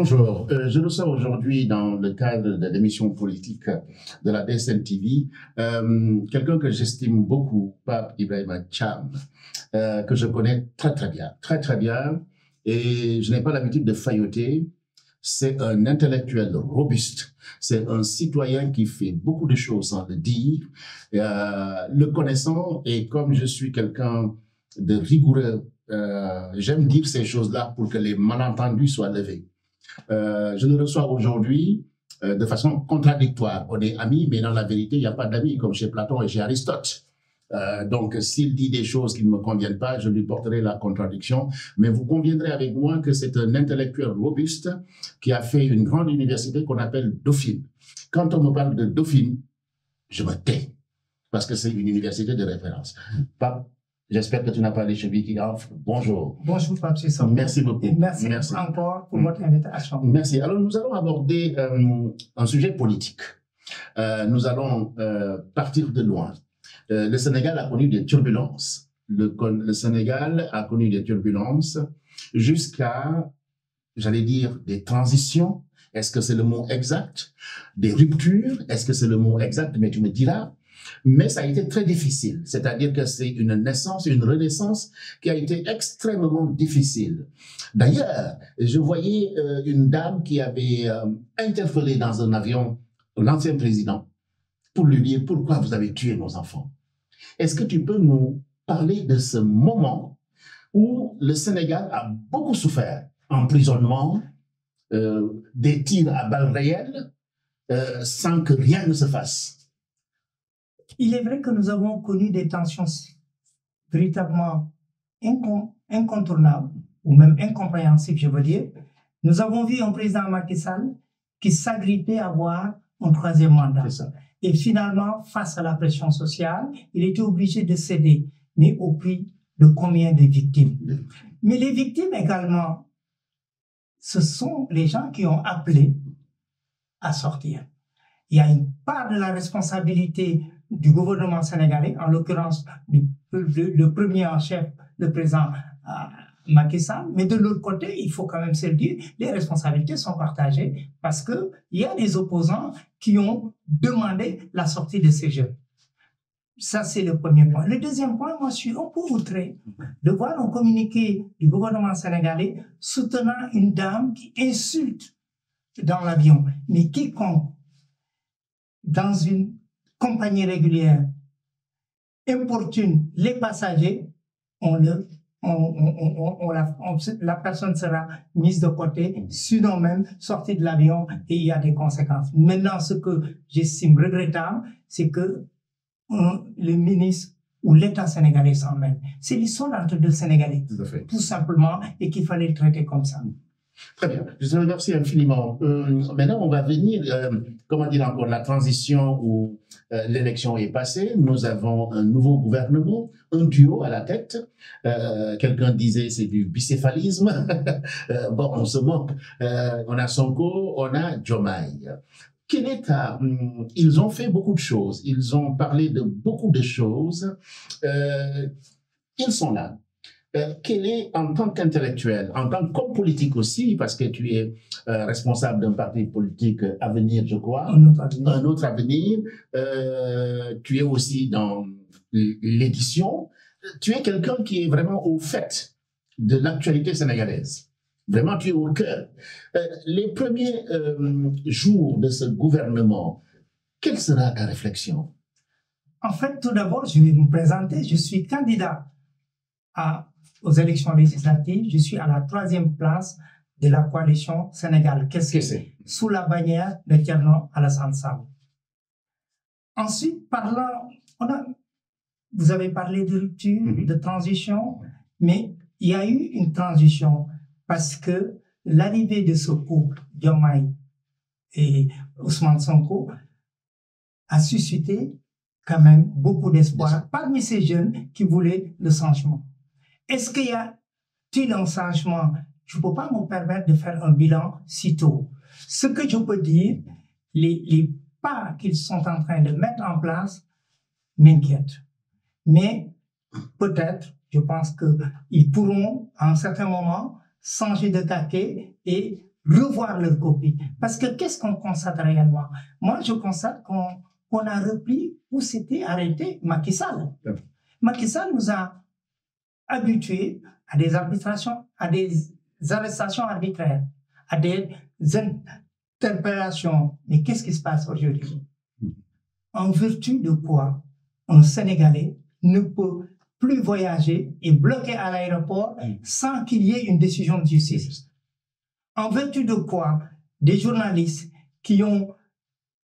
Bonjour, je reçois aujourd'hui dans le cadre de l'émission politique de la DSN TV quelqu'un que j'estime beaucoup, Pape Ibrahima Thiam, que je connais très très bien, et je n'ai pas l'habitude de failloter. C'est un intellectuel robuste, c'est un citoyen qui fait beaucoup de choses sans le dire, le connaissant, et comme je suis quelqu'un de rigoureux, j'aime dire ces choses-là pour que les malentendus soient levés. Je le reçois aujourd'hui de façon contradictoire. On est amis, mais dans la vérité, il n'y a pas d'amis, comme chez Platon et chez Aristote. Donc, s'il dit des choses qui ne me conviennent pas, je lui porterai la contradiction. Mais vous conviendrez avec moi que c'est un intellectuel robuste qui a fait une grande université qu'on appelle Dauphine. Quand on me parle de Dauphine, je me tais, parce que c'est une université de référence. Pape, j'espère que tu n'as pas les chevilles qui gonflent. Bonjour. Bonjour, Pape Sisson. Merci beaucoup. Et merci encore pour votre invitation. Merci. Alors, nous allons aborder un sujet politique. Nous allons partir de loin. Le Sénégal a connu des turbulences. Le Sénégal a connu des turbulences jusqu'à, j'allais dire, des transitions. Est-ce que c'est le mot exact? Des ruptures? Est-ce que c'est le mot exact? Mais tu me diras. Mais ça a été très difficile, c'est-à-dire que c'est une naissance, une renaissance qui a été extrêmement difficile. D'ailleurs, je voyais une dame qui avait interpellé dans un avion l'ancien président pour lui dire « Pourquoi vous avez tué nos enfants ?» Est-ce que tu peux nous parler de ce moment où le Sénégal a beaucoup souffert? Emprisonnement, des tirs à balles réelles, sans que rien ne se fasse. Il est vrai que nous avons connu des tensions véritablement incontournables, ou même incompréhensibles, je veux dire. Nous avons vu un président Macky Sall qui s'agrippait à avoir un troisième mandat. Et finalement, face à la pression sociale, il était obligé de céder. Mais au prix de combien de victimes? Mais les victimes également, ce sont les gens qui ont appelé à sortir. Il y a une part de la responsabilité du gouvernement sénégalais, en l'occurrence le premier en chef, le président Macky Sall, mais de l'autre côté, il faut quand même se le dire, les responsabilités sont partagées parce qu'il y a des opposants qui ont demandé la sortie de ces jeunes. Ça, c'est le premier point. Le deuxième point, moi, je suis un peu outré de voir un communiqué du gouvernement sénégalais soutenant une dame qui insulte dans l'avion, mais quiconque dans une compagnie régulière importune les passagers, la personne sera mise de côté, sinon même sortie de l'avion, et il y a des conséquences. Maintenant, ce que j'estime regrettable, c'est que le ministre ou l'État sénégalais s'en mêle. C'est l'histoire entre deux Sénégalais, tout simplement, et qu'il fallait le traiter comme ça. Très bien, je te remercie infiniment. Maintenant, on va venir, comment dire encore, la transition où l'élection est passée. Nous avons un nouveau gouvernement, un duo à la tête. Quelqu'un disait c'est du bicéphalisme. Bon, on se moque. On a Sonko, on a Diomaye. Quel état? Ils ont fait beaucoup de choses. Ils ont parlé de beaucoup de choses. Ils sont là. Quel est, en tant qu'intellectuel, en tant qu'homme politique aussi, parce que tu es responsable d'un parti politique Avenir, je crois, un autre avenir, tu es aussi dans l'édition, tu es quelqu'un qui est vraiment au fait de l'actualité sénégalaise. Vraiment, tu es au cœur. Les premiers jours de ce gouvernement, quelle sera ta réflexion? En fait, tout d'abord, je vais me présenter. Je suis candidat aux élections législatives. Je suis à la 3e place de la coalition Sénégal. Qu'est-ce que c'est? Sous la bannière de Thierno Alassane Sall. Ensuite, vous avez parlé de rupture, de transition, mais il y a eu une transition parce que l'arrivée de ce couple, Diomaye et Ousmane Sonko, a suscité quand même beaucoup d'espoir parmi ces jeunes qui voulaient le changement. Est-ce qu'il y a-t-il un changement? Je ne peux pas me permettre de faire un bilan si tôt. Ce que je peux dire, les pas qu'ils sont en train de mettre en place m'inquiètent. Mais peut-être, je pense qu'ils pourront, à un certain moment, changer de taquet et revoir leur copie. Parce que qu'est-ce qu'on constate réellement? Moi, je constate qu'on a repris où s'était arrêté Macky Sall. Macky Sall nous a habitués à des arbitrations, à des arrestations arbitraires, à des interpellations. Mais qu'est-ce qui se passe aujourd'hui? En vertu de quoi un Sénégalais ne peut plus voyager et bloquer à l'aéroport sans qu'il y ait une décision de justice? En vertu de quoi des journalistes qui ont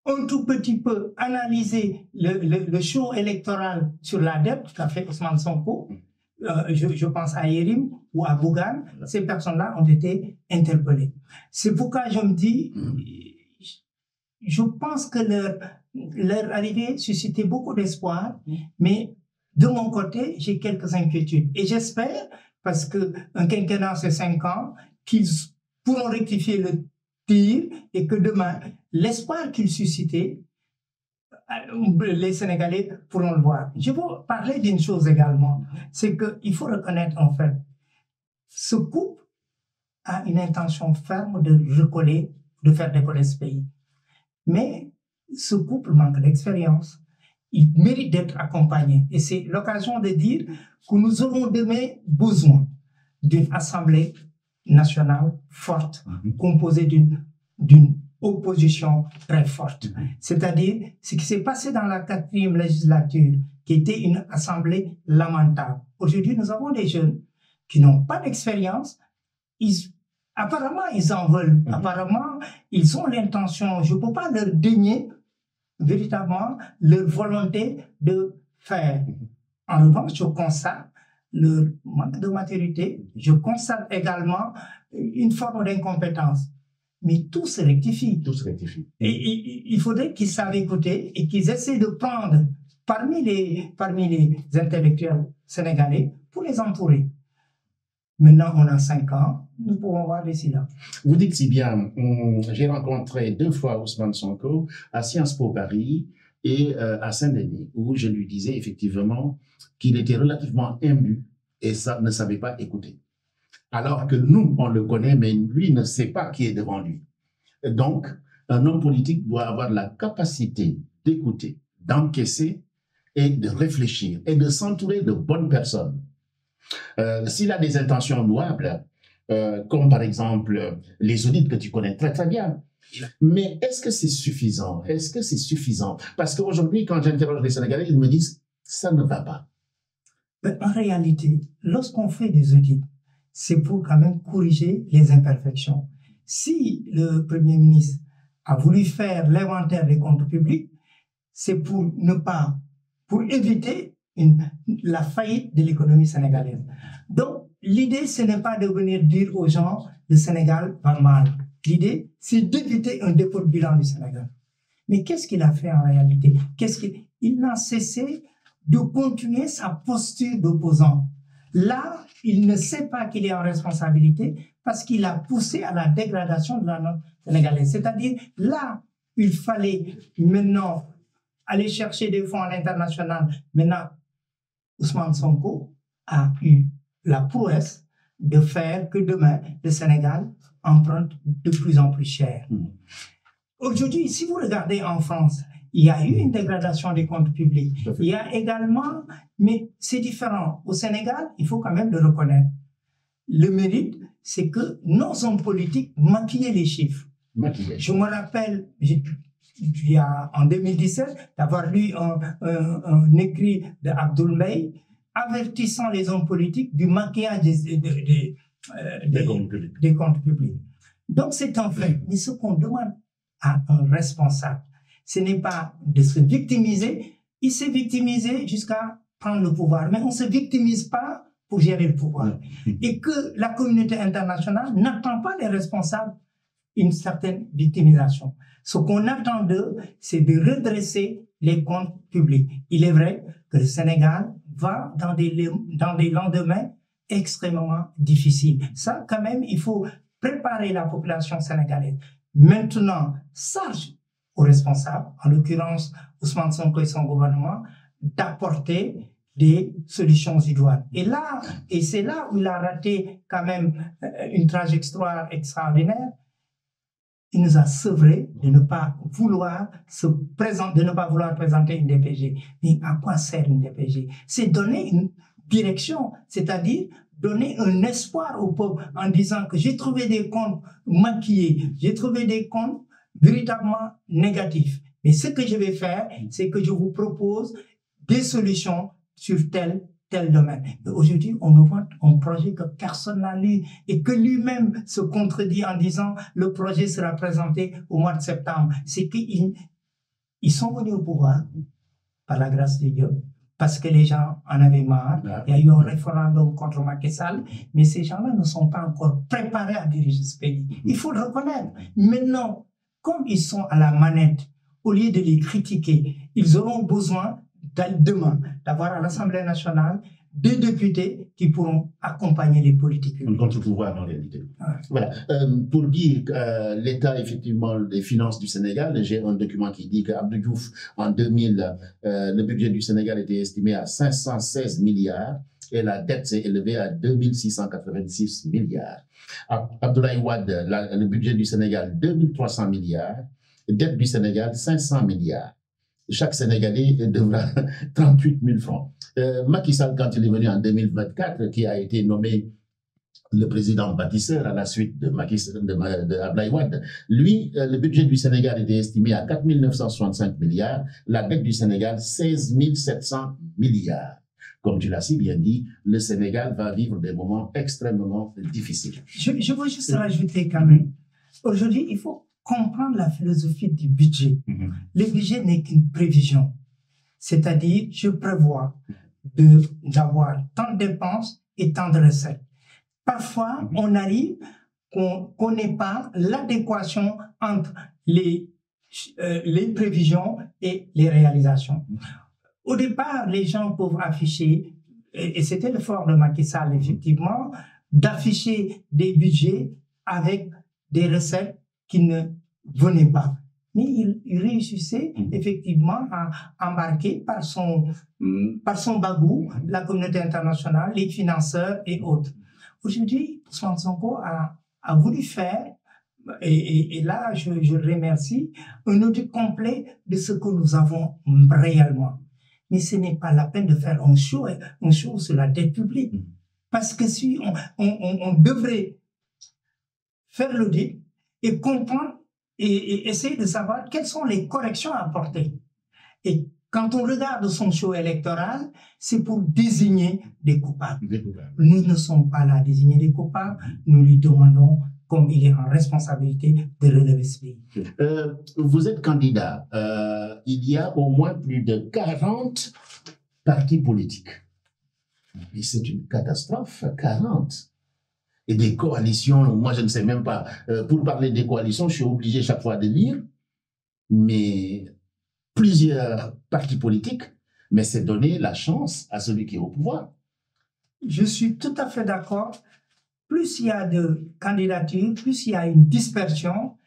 un tout petit peu analysé le show électoral sur la dette qu'a fait Ousmane Sonko, je pense à Yerim ou à Bougane, ces personnes-là ont été interpellées. C'est pourquoi je me dis, je pense que leur arrivée suscitait beaucoup d'espoir, mais de mon côté, j'ai quelques inquiétudes. Et j'espère, parce qu'un quinquennat, c'est 5 ans, qu'ils pourront rectifier le tir et que demain, l'espoir qu'ils suscitaient, les Sénégalais pourront le voir. Je veux parler d'une chose également, c'est qu'il faut reconnaître en fait, ce couple a une intention ferme de recoller, de faire décoller ce pays. Mais ce couple manque d'expérience. Il mérite d'être accompagné. Et c'est l'occasion de dire que nous aurons demain besoin d'une assemblée nationale forte, composée d'une opposition très forte. C'est-à-dire, ce qui s'est passé dans la 4e législature, qui était une assemblée lamentable. Aujourd'hui, nous avons des jeunes qui n'ont pas d'expérience. Apparemment, ils en veulent. Apparemment, ils ont l'intention, je ne peux pas leur dénier véritablement leur volonté de faire. En revanche, je constate leur manque de maturité. Je constate également une forme d'incompétence. Mais tout se rectifie. Tout se rectifie. Et il faudrait qu'ils savent écouter et qu'ils essaient de prendre parmi les intellectuels sénégalais pour les entourer. Maintenant, on a 5 ans, nous pouvons voir d'ici là. Vous dites si bien, j'ai rencontré 2 fois Ousmane Sonko à Sciences Po Paris et à Saint-Denis, où je lui disais effectivement qu'il était relativement imbu et ça ne savait pas écouter. Alors que nous, on le connaît, mais lui ne sait pas qui est devant lui. Donc, un homme politique doit avoir la capacité d'écouter, d'encaisser et de réfléchir et de s'entourer de bonnes personnes. S'il a des intentions louables, comme par exemple les audits que tu connais très très bien, mais est-ce que c'est suffisant? Est-ce que c'est suffisant? Parce qu'aujourd'hui, quand j'interroge les Sénégalais, ils me disent ça ne va pas. Mais en réalité, lorsqu'on fait des audits, c'est pour quand même corriger les imperfections. Si le Premier ministre a voulu faire l'inventaire des comptes publics, c'est pour éviter la faillite de l'économie sénégalaise. Donc, l'idée, ce n'est pas de venir dire aux gens le Sénégal va mal. L'idée, c'est d'éviter un dépôt de bilan du Sénégal. Mais qu'est-ce qu'il a fait en réalité? Il n'a cessé de continuer sa posture d'opposant. Là, il ne sait pas qu'il est en responsabilité parce qu'il a poussé à la dégradation de la note sénégalaise. C'est-à-dire, là, il fallait maintenant aller chercher des fonds à l'international. Maintenant, Ousmane Sonko a eu la prouesse de faire que demain, le Sénégal emprunte de plus en plus cher. Aujourd'hui, si vous regardez en France, il y a eu une dégradation des comptes publics. Il y a également, mais c'est différent. Au Sénégal, il faut quand même le reconnaître. Le mérite, c'est que nos hommes politiques maquillaient les chiffres. Je me rappelle, en 2017, d'avoir lu un écrit d'Abdoul Mbaye avertissant les hommes politiques du maquillage des comptes publics. Donc c'est un fait. Mais ce qu'on demande à un responsable, ce n'est pas de se victimiser. Il s'est victimisé jusqu'à prendre le pouvoir. Mais on ne se victimise pas pour gérer le pouvoir. Et que la communauté internationale n'attend pas des responsables une certaine victimisation. Ce qu'on attend d'eux, c'est de redresser les comptes publics. Il est vrai que le Sénégal va dans des lendemains extrêmement difficiles. Ça, quand même, il faut préparer la population sénégalaise. Maintenant, charge aux responsables, en l'occurrence Ousmane Sonko et son gouvernement, d'apporter des solutions idoines. Et c'est là où il a raté quand même une trajectoire extraordinaire. il nous a sevrés de ne pas vouloir de ne pas vouloir présenter une DPG. Mais à quoi sert une DPG? C'est donner une direction, c'est-à-dire donner un espoir au peuple en disant que j'ai trouvé des comptes maquillés, j'ai trouvé des comptes véritablement négatifs. Mais ce que je vais faire, c'est que je vous propose des solutions sur tel domaine. Aujourd'hui, on nous vend un projet que personne n'a lu et que lui-même se contredit en disant le projet sera présenté au mois de septembre. C'est qu'ils sont venus au pouvoir par la grâce de Dieu parce que les gens en avaient marre. Il y a eu un référendum contre Macky Sall, mais ces gens-là ne sont pas encore préparés à diriger ce pays. Il faut le reconnaître. Maintenant, comme ils sont à la manette, au lieu de les critiquer, ils auront besoin demain d'avoir à l'Assemblée nationale des députés qui pourront accompagner les politiques. Un contre-pouvoir en réalité. Voilà. Pour dire l'état effectivement des finances du Sénégal, j'ai un document qui dit qu'Abdou Diouf, en 2000, le budget du Sénégal était estimé à 516 milliards et la dette s'est élevée à 2686 milliards. Abdoulaye Wade, le budget du Sénégal, 2300 milliards, dette du Sénégal, 500 milliards. Chaque Sénégalais devra 38 000 francs. Macky Sall, quand il est venu en 2024, qui a été nommé le président bâtisseur à la suite de Abdoulaye Wade, lui, le budget du Sénégal était estimé à 4 965 milliards, la dette du Sénégal, 16 700 milliards. Comme tu l'as si bien dit, le Sénégal va vivre des moments extrêmement difficiles. Je veux juste rajouter quand même, aujourd'hui, il faut comprendre la philosophie du budget. Le budget n'est qu'une prévision. C'est-à-dire, je prévois d'avoir tant de dépenses et tant de recettes. Parfois, on arrive qu'on n'ait pas l'adéquation entre les prévisions et les réalisations. Au départ, les gens peuvent afficher, et c'était le fort de Macky Sall, effectivement, d'afficher des budgets avec des recettes qui ne venaient pas. Mais il réussissait effectivement à embarquer par son bagou la communauté internationale, les financeurs et autres. Aujourd'hui, Ousmane Sonko a voulu faire, et là je le remercie, un audit complet de ce que nous avons réellement. Mais ce n'est pas la peine de faire un show sur la dette publique. Parce que si on devrait faire l'audit et comprendre et essayer de savoir quelles sont les corrections à apporter. Et quand on regarde son show électoral, c'est pour désigner des coupables. Nous ne sommes pas là à désigner des coupables, nous lui demandons, comme il est en responsabilité, de relever ce pays. Vous êtes candidat. Il y a au moins plus de 40 partis politiques. Et c'est une catastrophe, 40. Et des coalitions, moi je ne sais même pas. Pour parler des coalitions, je suis obligé chaque fois de lire. Mais plusieurs partis politiques, mais c'est donner la chance à celui qui est au pouvoir. Je suis tout à fait d'accord. Plus il y a de candidatures, plus il y a une dispersion,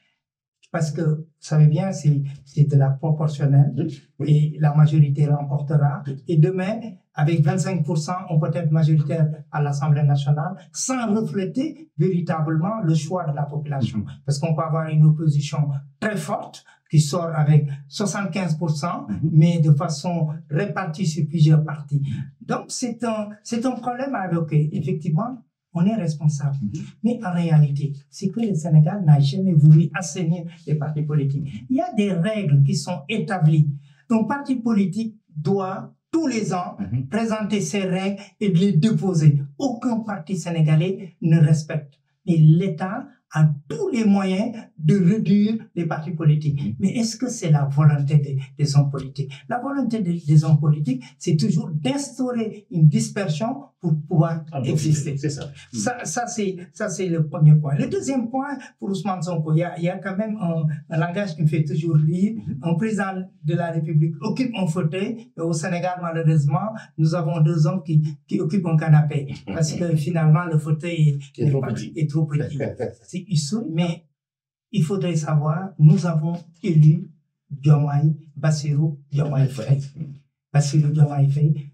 parce que, vous savez bien, c'est de la proportionnelle, et la majorité l'emportera. Et demain, avec 25%, on peut être majoritaire à l'Assemblée nationale, sans refléter véritablement le choix de la population. Parce qu'on peut avoir une opposition très forte, qui sort avec 75%, mais de façon répartie sur plusieurs partis. Donc, c'est un problème à évoquer. Effectivement, on est responsable. Mais en réalité, c'est que le Sénégal n'a jamais voulu assainir les partis politiques. Il y a des règles qui sont établies. Un parti politique doit, tous les ans, présenter ses règles et de les déposer. Aucun parti sénégalais ne respecte. Et l'État a tous les moyens de réduire les partis politiques. Mais est-ce que c'est la volonté des hommes politiques? La volonté des hommes politiques, c'est toujours d'instaurer une dispersion pour pouvoir exister. C'est ça. Ça, c'est le premier point. Le deuxième point, pour Ousmane Sonko, il y a quand même un langage qui me fait toujours rire. Un président de la République occupe un fauteuil. Et au Sénégal, malheureusement, nous avons deux hommes qui occupent un canapé. Parce que finalement, le fauteuil est trop petit. C'est historique, mais il faudrait savoir, nous avons élu Bassirou Diomaye Faye. Bassirou Diomaye Faye,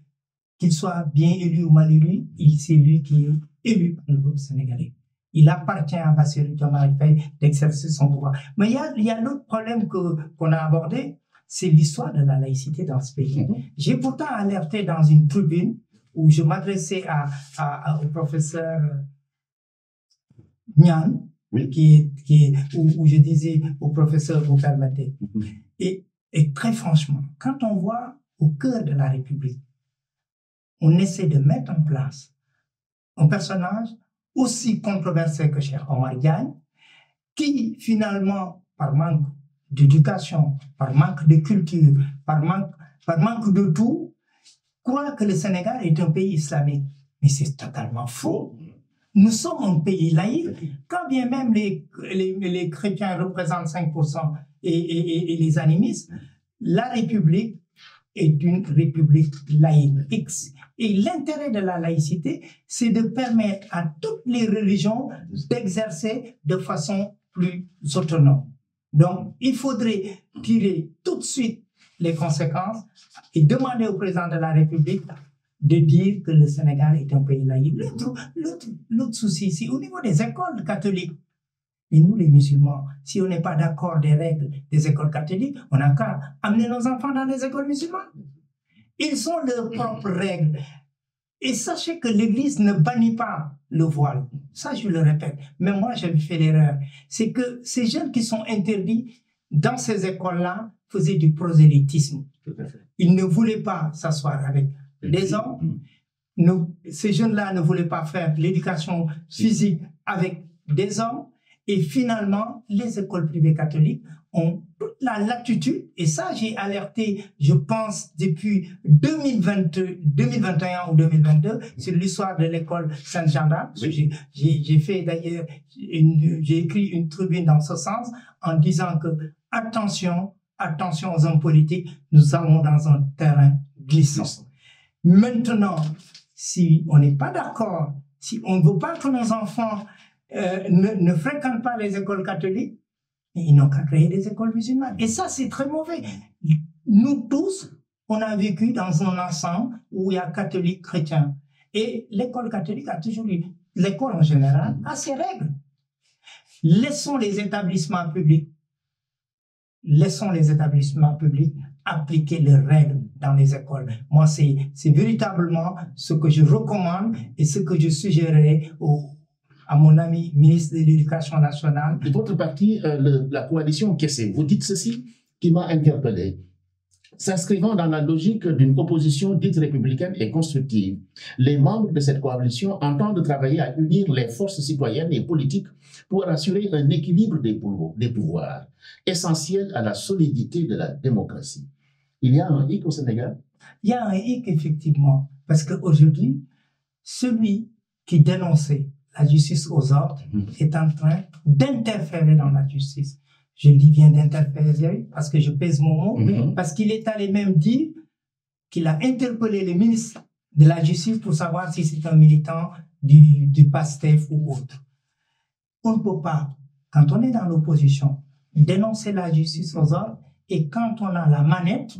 qu'il soit bien élu ou mal élu, c'est lui qui est élu par le peuple sénégalais. Il appartient à Bassirou Diomaye Faye d'exercer son pouvoir. Mais il y a l'autre problème qu'on a abordé, c'est l'histoire de la laïcité dans ce pays. J'ai pourtant alerté dans une tribune où je m'adressais au professeur Nian, oui. Où je disais au professeur, vous permettez. Et très franchement, quand on voit au cœur de la République, on essaie de mettre en place un personnage aussi controversé que Cheikh Omar Diagne, qui finalement, par manque d'éducation, par manque de culture, par manque de tout, croit que le Sénégal est un pays islamique. Mais c'est totalement faux. Nous sommes un pays laïque, quand bien même les chrétiens représentent 5% et les animistes, la République est une république laïque. Et l'intérêt de la laïcité, c'est de permettre à toutes les religions d'exercer de façon plus autonome. Donc, il faudrait tirer tout de suite les conséquences et demander au président de la République de dire que le Sénégal est un pays laïque. L'autre souci, c'est au niveau des écoles catholiques. Et nous, les musulmans, si on n'est pas d'accord des règles des écoles catholiques, on n'a qu'à amener nos enfants dans les écoles musulmanes. Ils ont leurs propres règles. Et sachez que l'Église ne bannit pas le voile. Ça, je le répète. Mais moi, j'avais fait l'erreur. C'est que ces jeunes qui sont interdits dans ces écoles-là faisaient du prosélytisme. Ils ne voulaient pas s'asseoir avec des hommes. Ces jeunes-là ne voulaient pas faire l'éducation physique avec des hommes. Et finalement, les écoles privées catholiques ont toute la latitude. Et ça, j'ai alerté, je pense, depuis 2021 ou 2022 sur l'histoire de l'école Saint-Jean-d'Arc. Oui. J'ai fait d'ailleurs, j'ai écrit une tribune dans ce sens en disant que attention aux hommes politiques, nous allons dans un terrain glissant. Maintenant, si on n'est pas d'accord, si on ne veut pas que nos enfants ne fréquentent pas les écoles catholiques, ils n'ont qu'à créer des écoles musulmanes. Et ça, c'est très mauvais. Nous tous, on a vécu dans un ensemble où il y a catholiques, chrétiens. Et l'école catholique a toujours eu, l'école en général, a ses règles. Laissons les établissements publics appliquer leurs règles dans les écoles. Moi, c'est véritablement ce que je recommande et ce que je suggérerais à mon ami ministre de l'Éducation nationale. De votre parti, la coalition Kessé, vous dites ceci qui m'a interpellé. S'inscrivant dans la logique d'une opposition dite républicaine et constructive, les membres de cette coalition entendent travailler à unir les forces citoyennes et politiques pour assurer un équilibre des pouvoirs, essentiel à la solidité de la démocratie. Il y a un hic au Sénégal? Il y a un hic, effectivement, parce qu'aujourd'hui, celui qui dénonçait la justice aux ordres est en train d'interférer dans la justice. Je dis bien d'interférer parce que je pèse mon mot, parce qu'il est allé même dire qu'il a interpellé le ministre de la Justice pour savoir si c'est un militant du PASTEF ou autre. On ne peut pas, quand on est dans l'opposition, dénoncer la justice aux ordres et quand on a la manette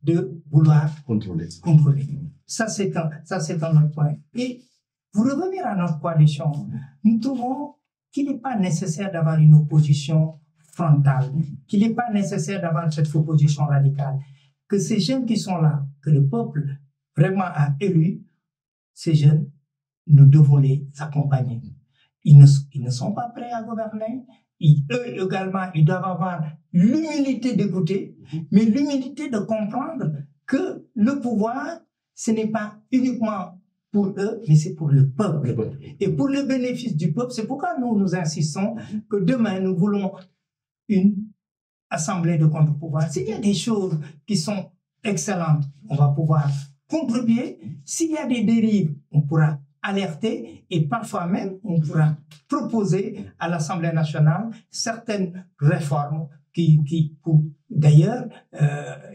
de vouloir contrôler. Ça, c'est un autre point. Et pour revenir à notre coalition, nous trouvons qu'il n'est pas nécessaire d'avoir une opposition frontale, qu'il n'est pas nécessaire d'avoir cette opposition radicale, que ces jeunes qui sont là, que le peuple vraiment a élus, ces jeunes, nous devons les accompagner. Ils ne sont pas prêts à gouverner. Eux également, ils doivent avoir l'humilité d'écouter, mais l'humilité de comprendre que le pouvoir, ce n'est pas uniquement pour eux, mais c'est pour le peuple. Et pour le bénéfice du peuple, c'est pourquoi nous insistons que demain, nous voulons une assemblée de contre-pouvoir. S'il y a des choses qui sont excellentes, on va pouvoir contribuer. S'il y a des dérives, on pourra alerter et parfois même, on pourra proposer à l'Assemblée nationale certaines réformes d'ailleurs,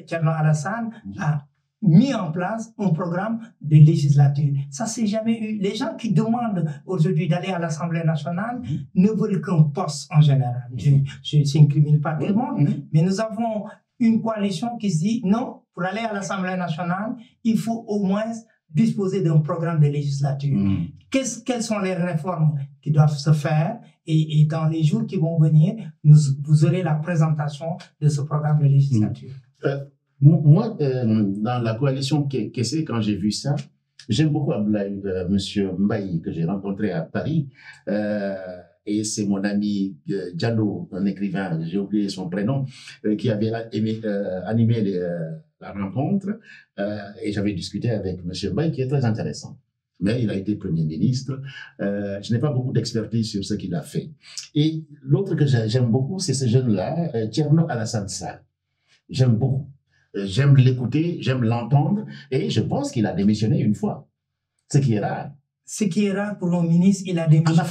Thierno Alassane a mis en place un programme de législature. Ça, c'est jamais eu. Les gens qui demandent aujourd'hui d'aller à l'Assemblée nationale ne veulent qu'un poste en général. Je n'incrimine pas tout le monde, mais nous avons une coalition qui se dit non, pour aller à l'Assemblée nationale, il faut au moins disposer d'un programme de législature. Quelles sont les réformes qui doivent se faire et dans les jours qui vont venir, vous aurez la présentation de ce programme de législature. Moi, dans la coalition Kessé, quand j'ai vu ça, j'aime beaucoup M. Mbaye, que j'ai rencontré à Paris. Et c'est mon ami Diallo, un écrivain, j'ai oublié son prénom, qui avait animé la rencontre. Et j'avais discuté avec M. Mbaye, qui est très intéressant. Mais il a été Premier ministre. Je n'ai pas beaucoup d'expertise sur ce qu'il a fait. Et l'autre que j'aime beaucoup, c'est ce jeune-là, Thierno Alassane Sall. J'aime beaucoup. J'aime l'écouter, j'aime l'entendre. Et je pense qu'il a démissionné une fois. Ce qui est rare. Ce qui est rare pour le ministre, il a démissionné. En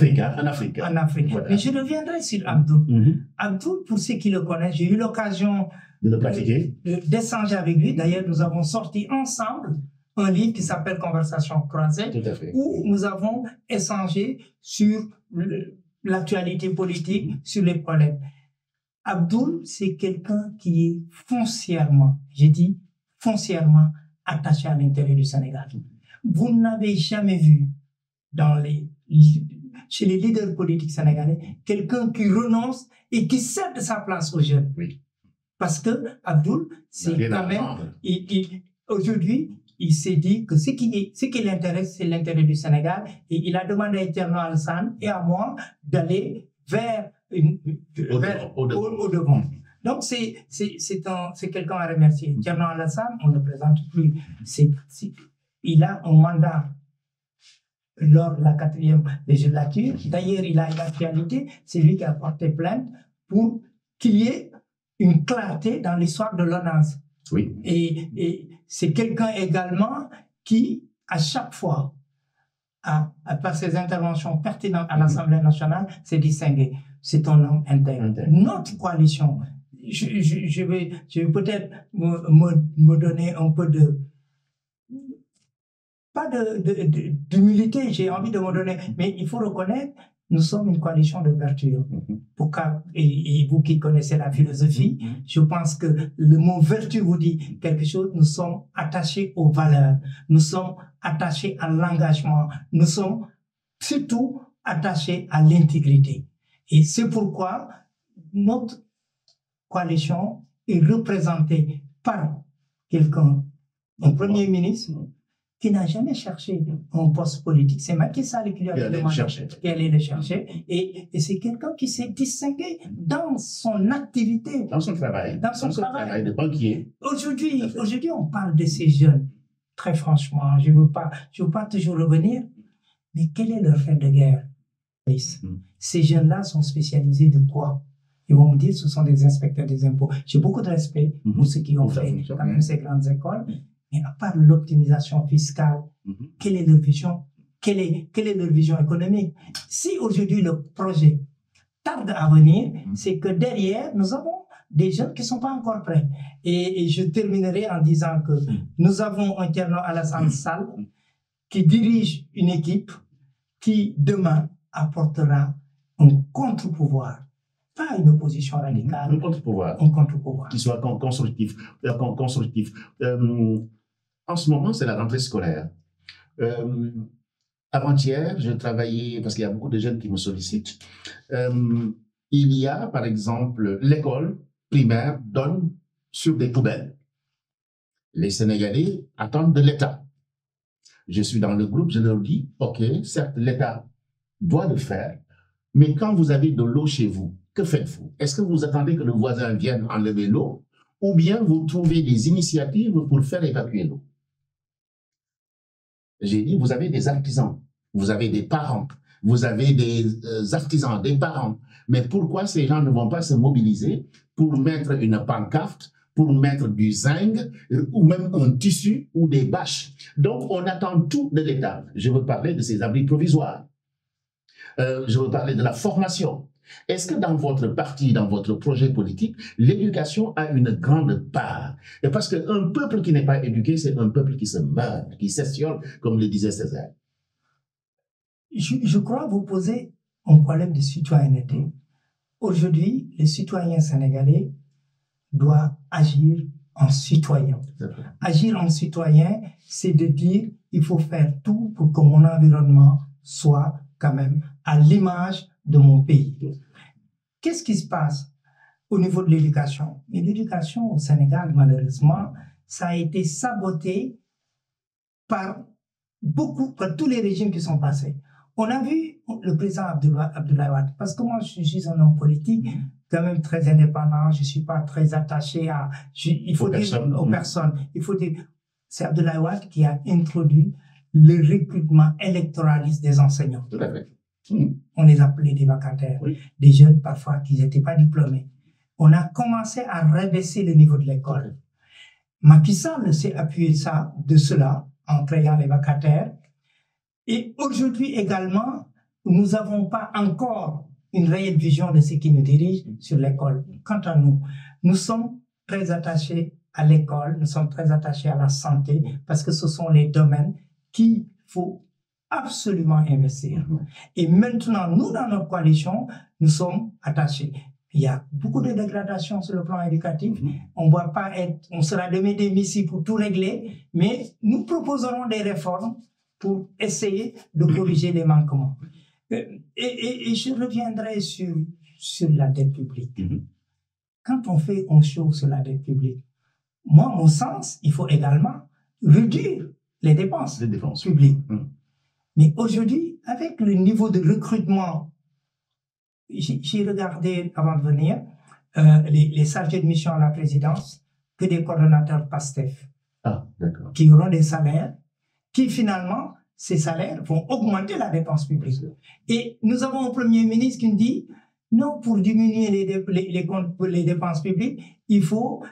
Afrique. En Afrique. Voilà. Mais je reviendrai sur Abdoul. Abdoul, pour ceux qui le connaissent, j'ai eu l'occasion de le pratiquer, d'échanger avec lui. D'ailleurs, nous avons sorti ensemble un livre qui s'appelle Conversations croisées, où nous avons échangé sur l'actualité politique, sur les problèmes. Abdoul, c'est quelqu'un qui est foncièrement, j'ai dit foncièrement, attaché à l'intérêt du Sénégal. Vous n'avez jamais vu chez les leaders politiques sénégalais quelqu'un qui renonce et qui cède sa place aux jeunes. Oui. Parce que Abdoul, c'est quand même, aujourd'hui, il s'est dit que ce qui l'intéresse, c'est l'intérêt du Sénégal, et il a demandé à Thierno Alassane et à moi d'aller au devant. Donc, c'est quelqu'un à remercier. Thierno Alassane, on ne le présente plus. Il a un mandat lors de la 4e législature. D'ailleurs, il a une actualité. C'est lui qui a porté plainte pour qu'il y ait une clarté dans l'histoire de l'ONAS. Oui. Et c'est quelqu'un également qui, à chaque fois, par ses interventions pertinentes à l'Assemblée nationale, s'est distingué. C'est un homme intègre. Notre coalition, je vais peut-être me donner un peu pas d'humilité, j'ai envie de me donner, mais il faut reconnaître, nous sommes une coalition de vertu. Et vous qui connaissez la philosophie, je pense que le mot vertu vous dit quelque chose. Nous sommes attachés aux valeurs, nous sommes attachés à l'engagement, nous sommes surtout attachés à l'intégrité. Et c'est pourquoi notre coalition est représentée par quelqu'un, un Premier ministre, qui n'a jamais cherché un poste politique. C'est Macky Sall qui lui a demandé qu'elle allait le chercher. Et c'est quelqu'un qui s'est distingué dans son activité. Dans son travail. Dans son travail de banquier. Aujourd'hui, on parle de ces jeunes. Très franchement, je veux pas toujours revenir. Mais quel est leur fait de guerre? Ces jeunes-là sont spécialisés de quoi? Ils vont me dire que ce sont des inspecteurs des impôts. J'ai beaucoup de respect pour ceux qui ont fait quand même ces grandes écoles. Mais à part l'optimisation fiscale, quelle est leur vision? Quelle est leur vision économique? Si aujourd'hui le projet tarde à venir, c'est que derrière, nous avons des jeunes qui ne sont pas encore prêts. Et je terminerai en disant que nous avons un Thierno Alassane Sall qui dirige une équipe qui, demain, apportera un contre-pouvoir. Pas une opposition radicale. Un contre-pouvoir. Un contre-pouvoir. Qui soit constructif. En ce moment, c'est la rentrée scolaire. Avant-hier, je travaillais, parce qu'il y a beaucoup de jeunes qui me sollicitent, il y a, par exemple, l'école primaire donne sur des poubelles. Les Sénégalais attendent de l'État. Je suis dans le groupe, je leur dis, OK, certes, l'État doit le faire, mais quand vous avez de l'eau chez vous, que faites-vous? Est-ce que vous attendez que le voisin vienne enlever l'eau, ou bien vous trouvez des initiatives pour faire évacuer l'eau? J'ai dit, vous avez des artisans, vous avez des parents, vous avez des artisans, des parents. Mais pourquoi ces gens ne vont pas se mobiliser pour mettre une pancarte, pour mettre du zinc, ou même un tissu ou des bâches? Donc, on attend tout de l'État. Je veux parler de ces abris provisoires. Je veux parler de la formation. Est-ce que dans votre parti, dans votre projet politique, l'éducation a une grande part? Et parce qu'un peuple qui n'est pas éduqué, c'est un peuple qui se meurt, qui s'estiole, comme le disait Césaire. Je crois vous poser un problème de citoyenneté. Aujourd'hui, les citoyens sénégalais doivent agir en citoyen. Agir en citoyen, c'est de dire il faut faire tout pour que mon environnement soit quand même à l'image de mon pays. Qu'est-ce qui se passe au niveau de l'éducation? L'éducation au Sénégal, malheureusement, ça a été saboté par tous les régimes qui sont passés. On a vu le président Abdoulaye Wade, parce que moi je suis un homme politique, quand même très indépendant, je ne suis pas très attaché aux personnes. Il faut dire, c'est Abdoulaye Wade qui a introduit le recrutement électoraliste des enseignants. Tout à fait. On les appelait des vacataires, des jeunes parfois qui n'étaient pas diplômés. On a commencé à rabaisser le niveau de l'école. Macky Sall s'est appuyé de cela en créant les vacataires. Et aujourd'hui également, nous n'avons pas encore une réelle vision de ce qui nous dirige sur l'école. Quant à nous, nous sommes très attachés à l'école, nous sommes très attachés à la santé, parce que ce sont les domaines qu'il faut absolument investir. Et maintenant, nous, dans notre coalition, nous sommes attachés. Il y a beaucoup de dégradation sur le plan éducatif. On sera demain des missiles pour tout régler, mais nous proposerons des réformes pour essayer de corriger les manquements. Et je reviendrai sur la dette publique. Quand on fait un show sur la dette publique, moi, mon sens, il faut également réduire les dépenses publiques. Mais aujourd'hui, avec le niveau de recrutement, j'ai regardé avant de venir les chargés de mission à la présidence, que des coordonnateurs PASTEF, qui auront des salaires, qui finalement, ces salaires vont augmenter la dépense publique. Et nous avons un Premier ministre qui nous dit, non, pour diminuer les dépenses publiques, il faut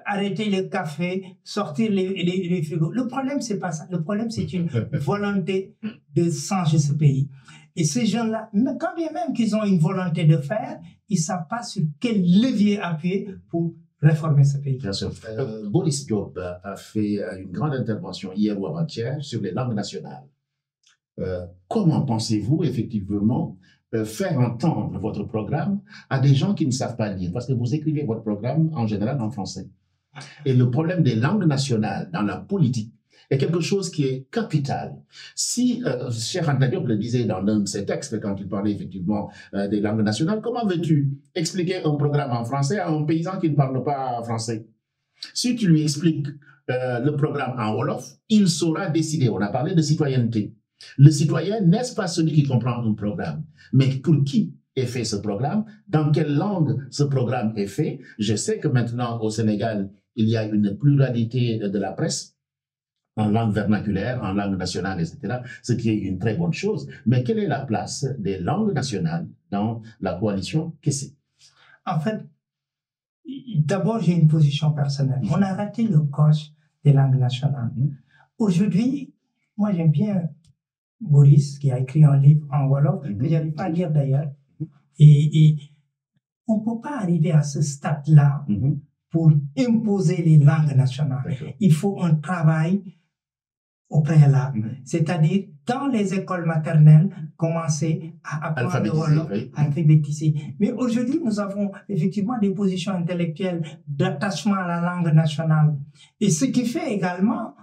arrêter le café, sortir les frigos. Le problème, c'est pas ça. Le problème, c'est une volonté de changer ce pays. Et ces jeunes-là, quand bien même qu'ils ont une volonté de faire, ils ne savent pas sur quel levier appuyer pour réformer ce pays. Bien sûr. Boris Diop a fait une grande intervention hier ou avant-hier sur les langues nationales. Comment pensez-vous effectivement faire entendre votre programme à des gens qui ne savent pas lire? Parce que vous écrivez votre programme en général en français. Et le problème des langues nationales dans la politique est quelque chose qui est capital. Si Cheikh Anta Diop le disait dans l'un de ses textes, quand il parlait effectivement des langues nationales, comment veux-tu expliquer un programme en français à un paysan qui ne parle pas français? Si tu lui expliques le programme en Wolof, il saura décider. On a parlé de citoyenneté. Le citoyen n'est pas celui qui comprend un programme, mais pour qui est fait ce programme, dans quelle langue ce programme est fait. Je sais que maintenant au Sénégal, il y a une pluralité de la presse, en langue vernaculaire, en langue nationale, etc., ce qui est une très bonne chose. Mais quelle est la place des langues nationales dans la coalition Kessé? En fait, d'abord, j'ai une position personnelle. On a raté le coche des langues nationales. Aujourd'hui, moi j'aime bien Boris, qui a écrit un livre en Wolof, que je n'arrive pas à lire d'ailleurs. Et on ne peut pas arriver à ce stade-là pour imposer les langues nationales. Il faut un travail au préalable. C'est-à-dire, dans les écoles maternelles, commencer à apprendre le Wolof, alphabétiser. Mais aujourd'hui, nous avons effectivement des positions intellectuelles d'attachement à la langue nationale. Et ce qui fait également,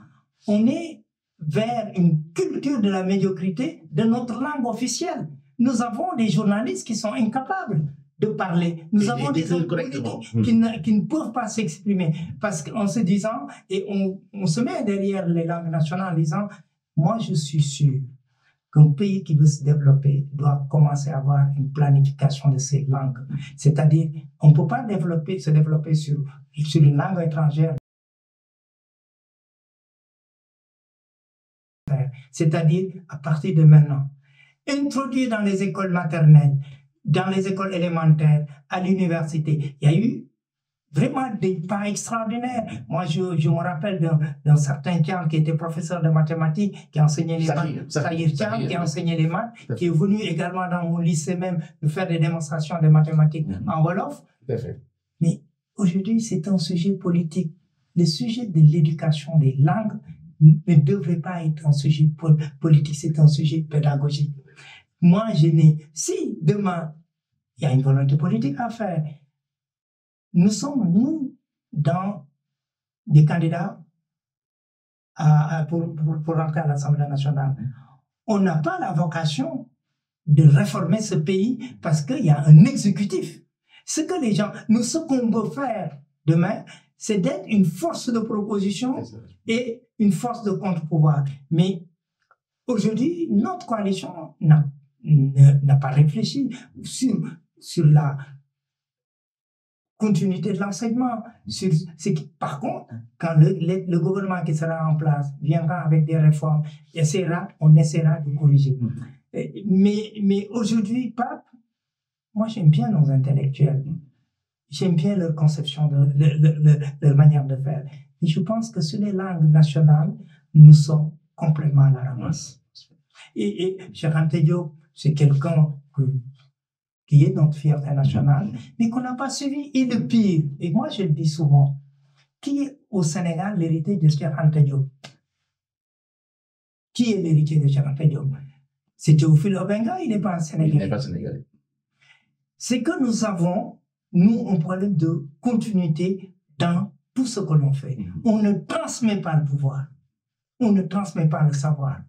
on est vers une culture de la médiocrité de notre langue officielle. Nous avons des journalistes qui sont incapables de parler. Nous avons des hommes politiques qui ne peuvent pas s'exprimer parce qu'en se disant, et on se met derrière les langues nationales en disant, moi je suis sûr qu'un pays qui veut se développer doit commencer à avoir une planification de ses langues. C'est-à-dire, on ne peut pas se développer sur une langue étrangère. C'est-à-dire, à partir de maintenant, introduire dans les écoles maternelles, dans les écoles élémentaires, à l'université. Il y a eu vraiment des pas extraordinaires. Moi, je me rappelle d'un certain Thiam qui était professeur de mathématiques, qui enseignait les maths, Sahir Thiam, qui enseignait les maths, qui est venu également dans mon lycée même nous faire des démonstrations de mathématiques en Wolof. Mais aujourd'hui, c'est un sujet politique. Le sujet de l'éducation des langues ne devrait pas être un sujet politique, c'est un sujet pédagogique. Moi, si demain, il y a une volonté politique à faire, nous sommes, nous, dans des candidats pour rentrer à l'Assemblée nationale. On n'a pas la vocation de réformer ce pays parce qu'il y a un exécutif. Ce que les gens, ce qu'on veut faire demain, c'est d'être une force de proposition et une force de contre-pouvoir. Mais aujourd'hui, notre coalition n'a pas réfléchi sur la continuité de l'enseignement. Par contre, quand le gouvernement qui sera en place viendra avec des réformes, on essaiera de corriger. Mais aujourd'hui, Pape, moi j'aime bien nos intellectuels. J'aime bien leur conception, leur manière de faire. Et je pense que sur les langues nationales, nous sommes complètement à la ramasse. Et Cheikh Anta Diop, c'est quelqu'un qui est notre fierté nationale, mais qu'on n'a pas suivi. Et le pire, et moi je le dis souvent, qui est au Sénégal l'héritier de Cheikh Anta Diop? Qui est l'héritier de Cheikh Anta Diop? C'est Théophile Obenga, il n'est pas un Sénégalais. Il n'est pas sénégalais. C'est que nous avons, nous, un problème de continuité dans tout ce que l'on fait. On ne transmet pas le pouvoir. On ne transmet pas le savoir.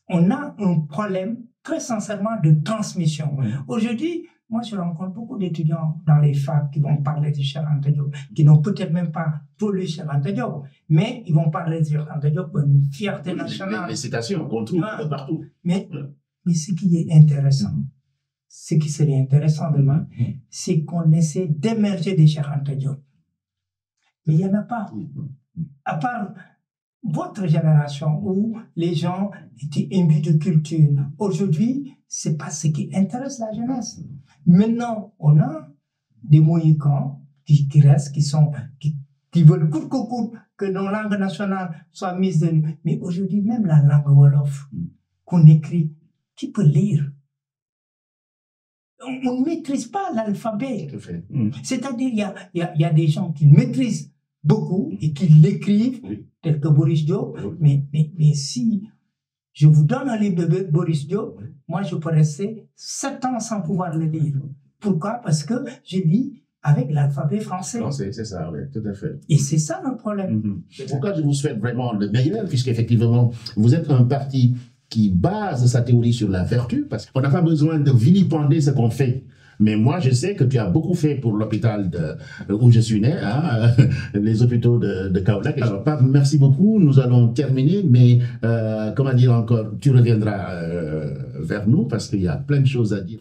On a un problème, très sincèrement, de transmission. Aujourd'hui, moi, je rencontre beaucoup d'étudiants dans les facs qui vont parler de Cheikh Anta Diop, qui n'ont peut-être même pas lu Cheikh Anta Diop, mais ils vont parler de Cheikh Anta Diop comme une fierté nationale. Les citations qu'on trouve partout. Mais ce qui est intéressant, ce qui serait intéressant demain, c'est qu'on essaie d'émerger des Cheikh Anta Diop. Mais il n'y en a pas. À part votre génération où les gens étaient imbus de culture. Aujourd'hui, ce n'est pas ce qui intéresse la jeunesse. Maintenant, on a des mohicans qui restent, qui veulent coûte que coûte que nos langues nationales soient mises de nous. Mais aujourd'hui, même la langue Wolof qu'on écrit, qui peut lire? On ne maîtrise pas l'alphabet. C'est-à-dire, il y a des gens qui maîtrisent beaucoup et qui l'écrivent, tel que Boris Diop. Mais si je vous donne un livre de Boris Diop, moi je peux rester 7 ans sans pouvoir le lire. Pourquoi? Parce que je lis avec l'alphabet français. Français, c'est ça, oui, tout à fait. Et c'est ça notre problème. C'est pourquoi je vous souhaite vraiment le meilleur, puisqu'effectivement, vous êtes un parti qui base sa théorie sur la vertu, parce qu'on n'a pas besoin de vilipender ce qu'on fait. Mais moi, je sais que tu as beaucoup fait pour l'hôpital où je suis né, hein, les hôpitaux de Kaolack. Alors, Pape, merci beaucoup. Nous allons terminer, mais comment dire encore, tu reviendras vers nous parce qu'il y a plein de choses à dire.